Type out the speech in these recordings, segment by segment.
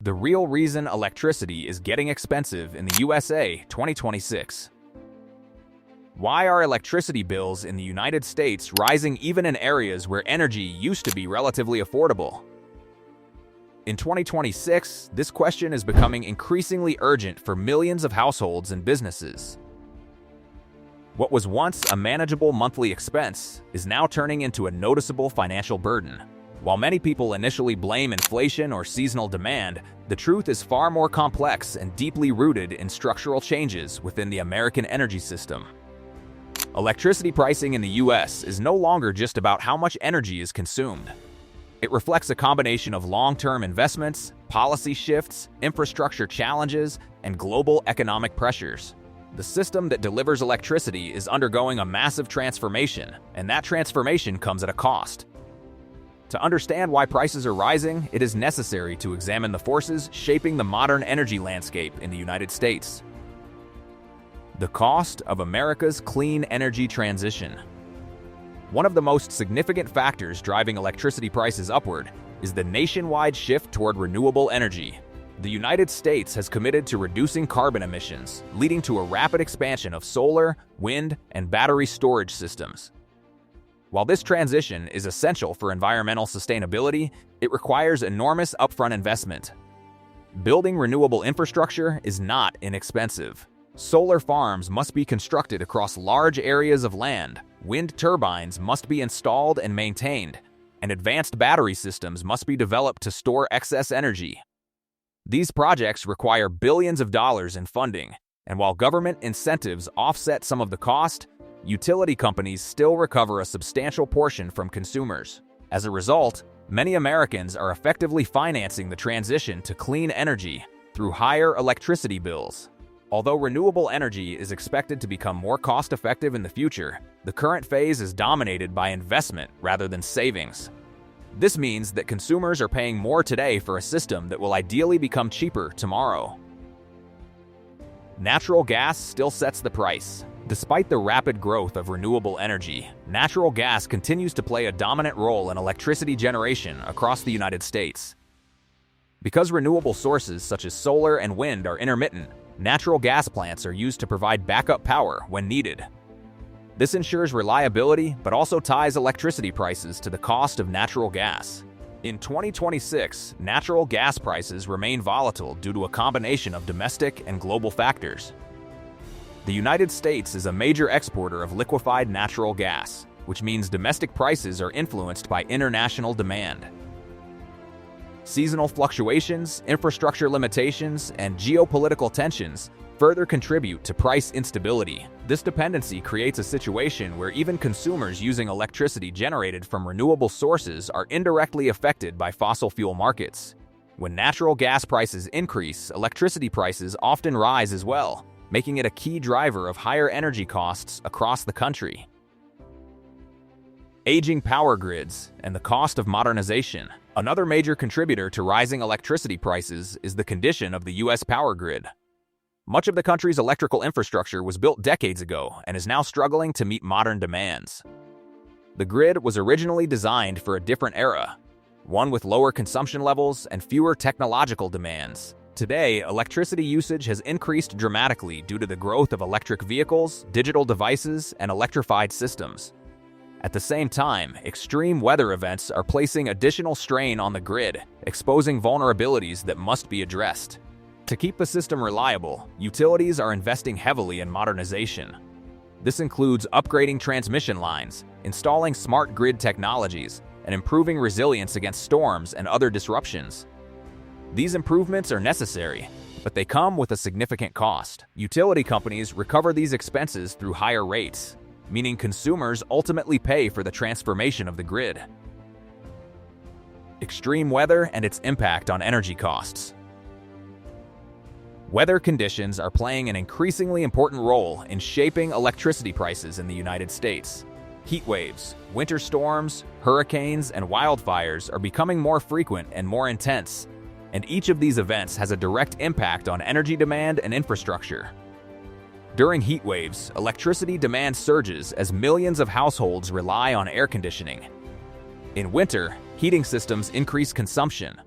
The real reason electricity is getting expensive in the USA 2026. Why are electricity bills in the United States rising even in areas where energy used to be relatively affordable? In 2026, this question is becoming increasingly urgent for millions of households and businesses. What was once a manageable monthly expense is now turning into a noticeable financial burden. While many people initially blame inflation or seasonal demand, the truth is far more complex and deeply rooted in structural changes within the American energy system. Electricity pricing in the US is no longer just about how much energy is consumed. It reflects a combination of long-term investments, policy shifts, infrastructure challenges, and global economic pressures. The system that delivers electricity is undergoing a massive transformation, and that transformation comes at a cost. To understand why prices are rising, it is necessary to examine the forces shaping the modern energy landscape in the United States. The cost of America's clean energy transition. One of the most significant factors driving electricity prices upward is the nationwide shift toward renewable energy. The United States has committed to reducing carbon emissions, leading to a rapid expansion of solar, wind, and battery storage systems. While this transition is essential for environmental sustainability, it requires enormous upfront investment. Building renewable infrastructure is not inexpensive. Solar farms must be constructed across large areas of land, wind turbines must be installed and maintained, and advanced battery systems must be developed to store excess energy. These projects require billions of dollars in funding, and while government incentives offset some of the cost, utility companies still recover a substantial portion from consumers. As a result, many Americans are effectively financing the transition to clean energy through higher electricity bills. Although renewable energy is expected to become more cost-effective in the future, the current phase is dominated by investment rather than savings. This means that consumers are paying more today for a system that will ideally become cheaper tomorrow. Natural gas still sets the price. Despite the rapid growth of renewable energy, natural gas continues to play a dominant role in electricity generation across the United States. Because renewable sources such as solar and wind are intermittent, natural gas plants are used to provide backup power when needed. This ensures reliability, but also ties electricity prices to the cost of natural gas. In 2026, natural gas prices remain volatile due to a combination of domestic and global factors. The United States is a major exporter of liquefied natural gas, which means domestic prices are influenced by international demand. Seasonal fluctuations, infrastructure limitations, and geopolitical tensions further contribute to price instability. This dependency creates a situation where even consumers using electricity generated from renewable sources are indirectly affected by fossil fuel markets. When natural gas prices increase, electricity prices often rise as well, making it a key driver of higher energy costs across the country. Aging power grids and the cost of modernization. Another major contributor to rising electricity prices is the condition of the U.S. power grid. Much of the country's electrical infrastructure was built decades ago and is now struggling to meet modern demands. The grid was originally designed for a different era, one with lower consumption levels and fewer technological demands. Today, electricity usage has increased dramatically due to the growth of electric vehicles, digital devices, and electrified systems. At the same time, extreme weather events are placing additional strain on the grid, exposing vulnerabilities that must be addressed. To keep the system reliable, utilities are investing heavily in modernization. This includes upgrading transmission lines, installing smart grid technologies, and improving resilience against storms and other disruptions. These improvements are necessary, but they come with a significant cost. Utility companies recover these expenses through higher rates, meaning consumers ultimately pay for the transformation of the grid. Extreme weather and its impact on energy costs. Weather conditions are playing an increasingly important role in shaping electricity prices in the United States. Heat waves, winter storms, hurricanes, and wildfires are becoming more frequent and more intense, and each of these events has a direct impact on energy demand and infrastructure. During heat waves, electricity demand surges as millions of households rely on air conditioning. In winter, heating systems increase consumption,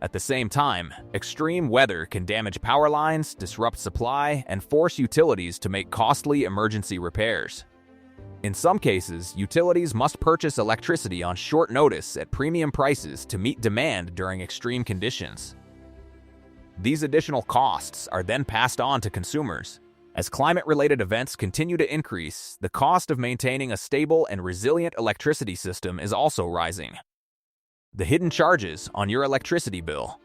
At the same time, extreme weather can damage power lines, disrupt supply, and force utilities to make costly emergency repairs. In some cases, utilities must purchase electricity on short notice at premium prices to meet demand during extreme conditions. These additional costs are then passed on to consumers. As climate-related events continue to increase, the cost of maintaining a stable and resilient electricity system is also rising. The hidden charges on your electricity bill.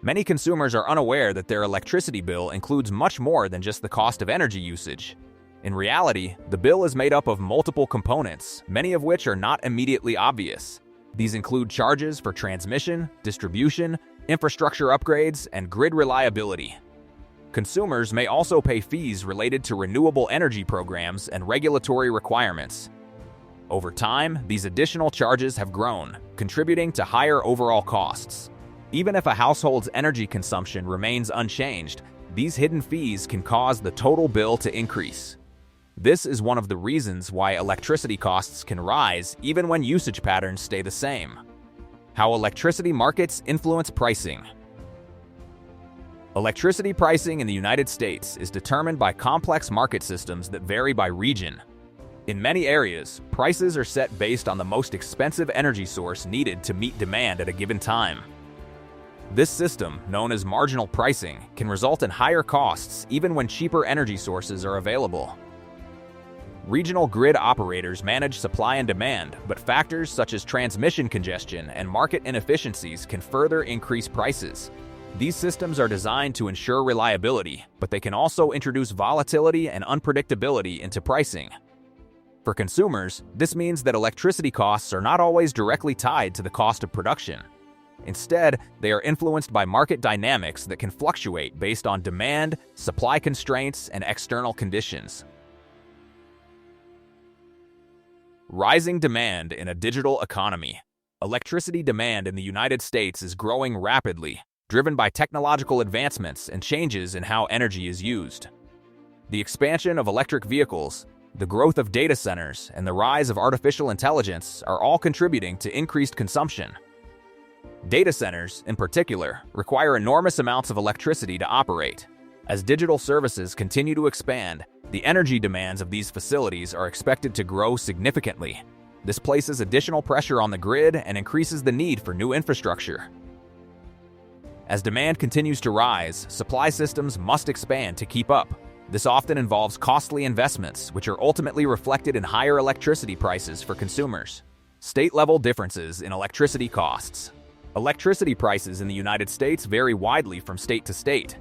Many consumers are unaware that their electricity bill includes much more than just the cost of energy usage. In reality, the bill is made up of multiple components, many of which are not immediately obvious. These include charges for transmission, distribution, infrastructure upgrades, and grid reliability. Consumers may also pay fees related to renewable energy programs and regulatory requirements. Over time, these additional charges have grown, contributing to higher overall costs. Even if a household's energy consumption remains unchanged, these hidden fees can cause the total bill to increase. This is one of the reasons why electricity costs can rise even when usage patterns stay the same. How electricity markets influence pricing. Electricity pricing in the United States is determined by complex market systems that vary by region. In many areas, prices are set based on the most expensive energy source needed to meet demand at a given time. This system, known as marginal pricing, can result in higher costs even when cheaper energy sources are available. Regional grid operators manage supply and demand, but factors such as transmission congestion and market inefficiencies can further increase prices. These systems are designed to ensure reliability, but they can also introduce volatility and unpredictability into pricing. For consumers, this means that electricity costs are not always directly tied to the cost of production. Instead, they are influenced by market dynamics that can fluctuate based on demand, supply constraints, and external conditions. Rising demand in a digital economy. Electricity demand in the United States is growing rapidly, driven by technological advancements and changes in how energy is used. The expansion of electric vehicles, the growth of data centers, and the rise of artificial intelligence are all contributing to increased consumption. Data centers, in particular, require enormous amounts of electricity to operate. As digital services continue to expand, the energy demands of these facilities are expected to grow significantly. This places additional pressure on the grid and increases the need for new infrastructure. As demand continues to rise, supply systems must expand to keep up. This often involves costly investments, which are ultimately reflected in higher electricity prices for consumers. State-level differences in electricity costs. Electricity prices in the United States vary widely from state to state.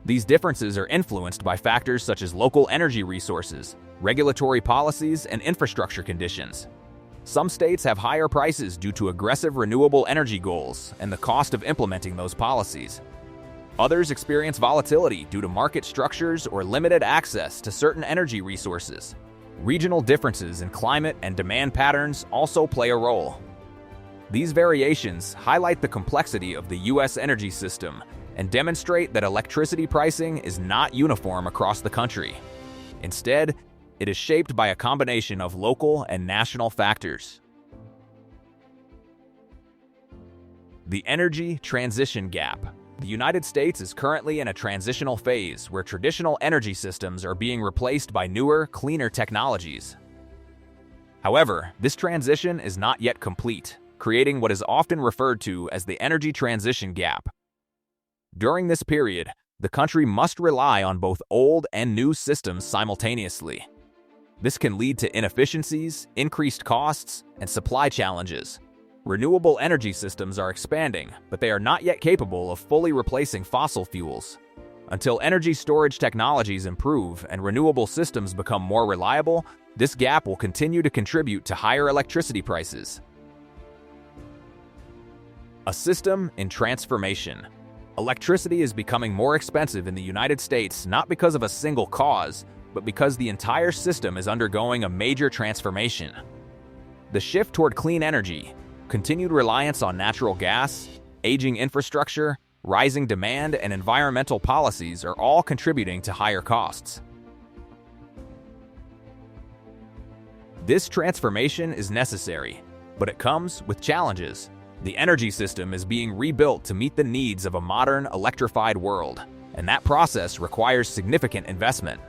These differences are influenced by factors such as local energy resources, regulatory policies, and infrastructure conditions. Some states have higher prices due to aggressive renewable energy goals and the cost of implementing those policies. Others experience volatility due to market structures or limited access to certain energy resources. Regional differences in climate and demand patterns also play a role. These variations highlight the complexity of the U.S. energy system and demonstrate that electricity pricing is not uniform across the country. Instead, it is shaped by a combination of local and national factors. The energy transition gap. The United States is currently in a transitional phase where traditional energy systems are being replaced by newer, cleaner technologies. However, this transition is not yet complete, creating what is often referred to as the energy transition gap. During this period, the country must rely on both old and new systems simultaneously. This can lead to inefficiencies, increased costs, and supply challenges. Renewable energy systems are expanding, but they are not yet capable of fully replacing fossil fuels. Until energy storage technologies improve and renewable systems become more reliable, this gap will continue to contribute to higher electricity prices. A system in transformation. Electricity is becoming more expensive in the United States not because of a single cause, but because the entire system is undergoing a major transformation. The shift toward clean energy, continued reliance on natural gas, aging infrastructure, rising demand, and environmental policies are all contributing to higher costs. This transformation is necessary, but it comes with challenges. The energy system is being rebuilt to meet the needs of a modern, electrified world, and that process requires significant investment.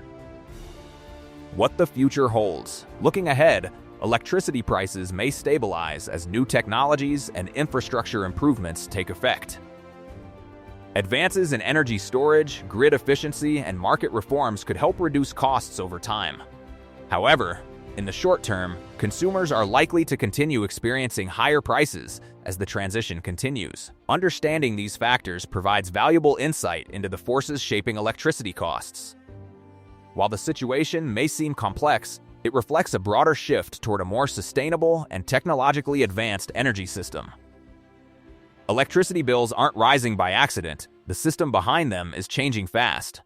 What the future holds. Looking ahead, electricity prices may stabilize as new technologies and infrastructure improvements take effect. Advances in energy storage, grid efficiency, and market reforms could help reduce costs over time. However, in the short term, consumers are likely to continue experiencing higher prices as the transition continues. Understanding these factors provides valuable insight into the forces shaping electricity costs. While the situation may seem complex, it reflects a broader shift toward a more sustainable and technologically advanced energy system. Electricity bills aren't rising by accident. The system behind them is changing fast.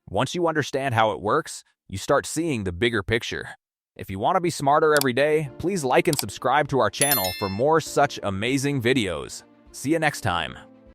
Once you understand how it works, you start seeing the bigger picture. If you want to be smarter every day, please like and subscribe to our channel for more such amazing videos. See you next time.